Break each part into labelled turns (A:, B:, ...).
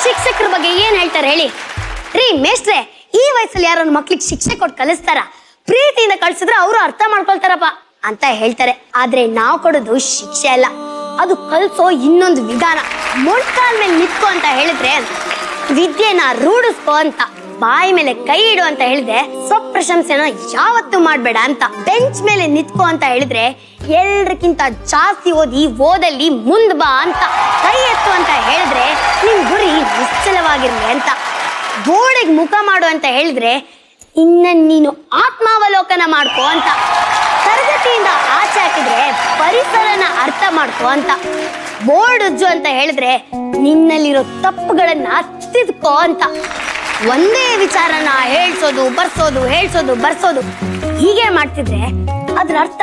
A: ಶಿಕ್ಷಕರ ಬಗ್ಗೆ ಏನ್ ಹೇಳ್ತಾರೆ ಹೇಳಿ? ರೀ ಮೇಷ್ಟ್ರೆ, ಈ ವಯಸ್ಸಲ್ಲಿ ಯಾರನ್ನ ಮಕ್ಳಿಗೆ ಶಿಕ್ಷೆ ಕೊಟ್ಟು ಕಲಿಸ್ತಾರ? ಪ್ರೀತಿಯಿಂದ ಕಳ್ಸಿದ್ರೆ ಅವರು ಅರ್ಥ ಮಾಡ್ಕೊಳ್ತಾರಪ್ಪ ಅಂತ ಹೇಳ್ತಾರೆ. ಆದ್ರೆ ನಾವು ಕೊಡೋದು ಶಿಕ್ಷೆ ಅಲ್ಲ, ಅದು ಕಲ್ಸೋ ಇನ್ನೊಂದು ವಿಧಾನ. ಮೊಣಕಾಲ್ ಮೇಲೆ ನಿತ್ಕೋ ಅಂತ ಹೇಳಿದ್ರೆ ವಿದ್ಯೆನ ರೂಢಿಸ್ಕೋ ಅಂತ, ಬಾಯಿ ಮೇಲೆ ಕೈ ಇಡು ಅಂತ ಹೇಳಿದ್ರೆ ಸ್ವಪ್ರಶಂಸೆನ ಯಾವತ್ತೂ ಮಾಡ್ಬೇಡ ಅಂತ, ಬೆಂಚ್ ಮೇಲೆ ನಿತ್ಕೋ ಅಂತ ಹೇಳಿದ್ರೆ ಎಲ್ರಕ್ಕಿಂತ ಜಾಸ್ತಿ ಓದಲ್ಲಿ ಮುಂದ್ ಬಾ ಅಂತ, ಕೈ ಎತ್ತು ಅಂತ ಹೇಳಿದ್ರೆ ನಿನ್ ಗುರಿ ನಿಶ್ಚಲವಾಗಿರ್ಲಿ ಅಂತ, ಗೋಡೆಗೆ ಮುಖ ಮಾಡು ಅಂತ ಹೇಳಿದ್ರೆ ಇನ್ನ ನೀನು ಆತ್ಮಾವಲೋಕನ ಮಾಡ್ಕೋ ಅಂತ, ತರಗತಿಯಿಂದ ಆಚೆ ಹಾಕಿದ್ರೆ ಪರಿಸರನ ಅರ್ಥ ಮಾಡ್ಕೋ ಅಂತ, ಬೋರ್ಡ್ ಉಜ್ಜು ಅಂತ ಹೇಳಿದ್ರೆ ನಿನ್ನಲ್ಲಿರೋ ತಪ್ಪುಗಳನ್ನ ತಿದ್ಕೋ ಅಂತ. ಒಂದೇ ವಿಚಾರನ ಹೇಳ್ಸೋದು ಬರ್ಸೋದು ಹೀಗೆ ಮಾಡ್ತಿದ್ರೆ ಅದ್ರ ಅರ್ಥ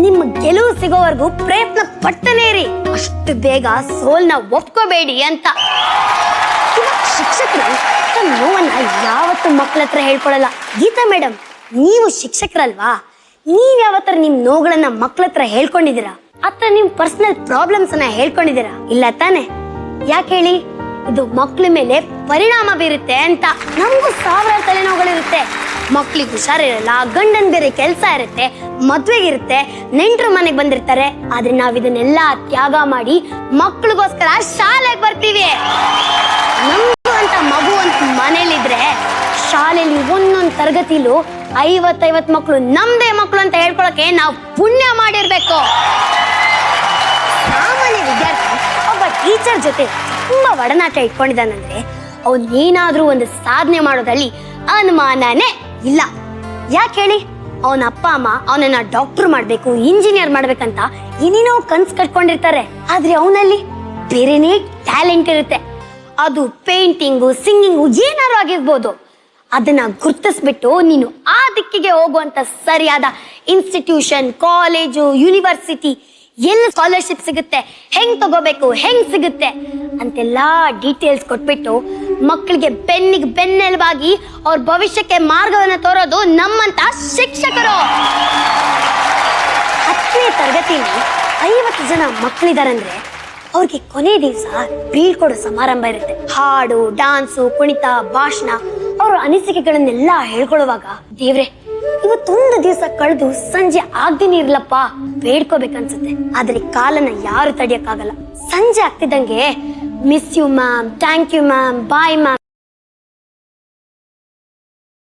A: ನಿಮ್ಮ ಗೆಲುವು ಸಿಗೋವರೆಗೂ ಪ್ರಯತ್ನ ಪಡ್ತಾನೆ ಇರಿ, ಅಷ್ಟು ಬೇಗ ಸೋಲ್ನ ಒಪ್ಕೋಬೇಡಿ ಅಂತ. ಶಿಕ್ಷಕರು ತಮ್ಮ ನೋವನ್ನ ಯಾವತ್ತೂ ಮಕ್ಕಳ ಹತ್ರ ಹೇಳ್ಕೊಳಲ್ಲ. ಗೀತಾ ಮೇಡಮ್, ನೀವು ಶಿಕ್ಷಕರಲ್ವಾ? ನೀವ್ ಯಾವತ್ತರ ನಿಮ್ ನೋವುಗಳನ್ನ ಮಕ್ಕಳ ಹತ್ರ ಹೇಳ್ಕೊಂಡಿದ್ದೀರಾ? ಅಥವಾ ನಿಮ್ ಪರ್ಸನಲ್ ಪ್ರಾಬ್ಲಮ್ಸ್ ಅನ್ನ ಹೇಳ್ಕೊಂಡಿದ್ದೀರಾ? ಇಲ್ಲ ತಾನೆ? ಯಾಕೆ ಹೇಳಿ? ಇದು ಮಕ್ಳ ಮೇಲೆ ಪರಿಣಾಮ ಬೀರುತ್ತೆ ಅಂತ. ನಮಗೂ ಸಾವಿರಾರು ತಲೆನೋವುಗಳಿರುತ್ತೆ. ಮಕ್ಳಿಗೆ ಹುಷಾರಿರಲ್ಲ, ಗಂಡನ್ ಬೇರೆ ಕೆಲಸ ಇರುತ್ತೆ, ಮದ್ವೆಗಿರುತ್ತೆ, ನೆಂಟರು ಮನೆಗೆ ಬಂದಿರ್ತಾರೆ. ಆದ್ರೆ ನಾವ್ ಇದನ್ನೆಲ್ಲ ತ್ಯಾಗ ಮಾಡಿ ಮಕ್ಳಿಗೋಸ್ಕರ ಶಾಲೆಗೆ ಬರ್ತೀವಿ. ನಮ್ದು ಅಂತ ಮಗು ಅಂತ ಮನೇಲಿದ್ರೆ ಶಾಲೆಯಲ್ಲಿ ಒಂದೊಂದು ತರಗತಿಲೂ 50 ಮಕ್ಕಳು ನಮ್ದೇ ಮಕ್ಕಳು ಅಂತ ಹೇಳ್ಕೊಳಕ್ಕೆ ನಾವು ಪುಣ್ಯ ಮಾಡಿರ್ಬೇಕು. ಸಾಮಾನ್ಯ ವಿದ್ಯಾರ್ಥಿ ಒಬ್ಬ ಟೀಚರ್ ಜೊತೆ ತುಂಬಾ ಒಡನಾಟ ಇಟ್ಕೊಂಡಿದ್ದಾನಂದ್ರೆ ಅವನೇನಾದ್ರೂ ಒಂದು ಸಾಧನೆ ಮಾಡೋದ್ರಲ್ಲಿ ಅನುಮಾನನೇ ಇಲ್ಲ. ಯಾಕೆ ಹೇಳಿ? ಅವನ ಅಪ್ಪ ಅಮ್ಮ ಅವನನ್ನ ಡಾಕ್ಟರ್ ಮಾಡ್ಬೇಕು, ಇಂಜಿನಿಯರ್ ಮಾಡ್ಬೇಕಂತ ಏನೇನೋ ಕನ್ಸ್ ಕಟ್ಕೊಂಡಿರ್ತಾರೆ. ಆದ್ರೆ ಅವನಲ್ಲಿ ಬೇರೆನೇ ಟ್ಯಾಲೆಂಟ್ ಇರುತ್ತೆ. ಅದು ಪೇಂಟಿಂಗು, ಸಿಂಗಿಂಗು ಏನಾರು ಆಗಿರ್ಬೋದು. ಅದನ್ನ ಗುರ್ತಿಸ್ಬಿಟ್ಟು ನೀನು ಆ ದಿಕ್ಕಿಗೆ ಹೋಗುವಂತ ಸರಿಯಾದ ಇನ್ಸ್ಟಿಟ್ಯೂಷನ್, ಕಾಲೇಜು, ಯೂನಿವರ್ಸಿಟಿ, ಎಲ್ಲಿ ಸ್ಕಾಲರ್ಶಿಪ್ ಸಿಗುತ್ತೆ, ಹೆಂಗ್ ತಗೋಬೇಕು, ಹೆಂಗ್ ಸಿಗುತ್ತೆ ಅಂತೆಲ್ಲಾ ಡೀಟೇಲ್ಸ್ ಕೊಟ್ಬಿಟ್ಟು ಮಕ್ಕಳಿಗೆ ಬೆನ್ನಿಗೆ ಬೆನ್ನೆಲುಬಾಗಿ ಅವ್ರ ಭವಿಷ್ಯಕ್ಕೆ ಮಾರ್ಗವನ್ನ ತೋರೋದು ನಮ್ಮಂತ ಶಿಕ್ಷಕರು. 10ನೇ ತರಗತಿಯಲ್ಲಿ 50 ಜನ ಮಕ್ಕಳಿದಾರಂದ್ರೆ ಅವ್ರಿಗೆ ಕೊನೆ ದಿವಸ ಬೀಳ್ಕೊಡೋ ಸಮಾರಂಭ ಇರುತ್ತೆ. ಹಾಡು, ಡಾನ್ಸು, ಕುಣಿತ, ಭಾಷಣ, ಅವ್ರ ಅನಿಸಿಕೆಗಳನ್ನೆಲ್ಲ ಹೇಳ್ಕೊಳ್ಳುವಾಗ ದೇವ್ರೆ ಇವತ್ತೊಂದು ದಿವಸ ಕಳೆದು ಸಂಜೆ ಆಗ್ದೇನೆ ಇರ್ಲಪ್ಪ ಬೇಡ್ಕೋಬೇಕನ್ಸುತ್ತೆ. ಆದ್ರೆ ಕಾಲನ ಯಾರು ತಡಿಯಕ್ಕಾಗಲ್ಲ. ಸಂಜೆ ಆಗ್ತಿದ್ದಂಗೆ miss you ma'am, thank you ma'am, bye ma'am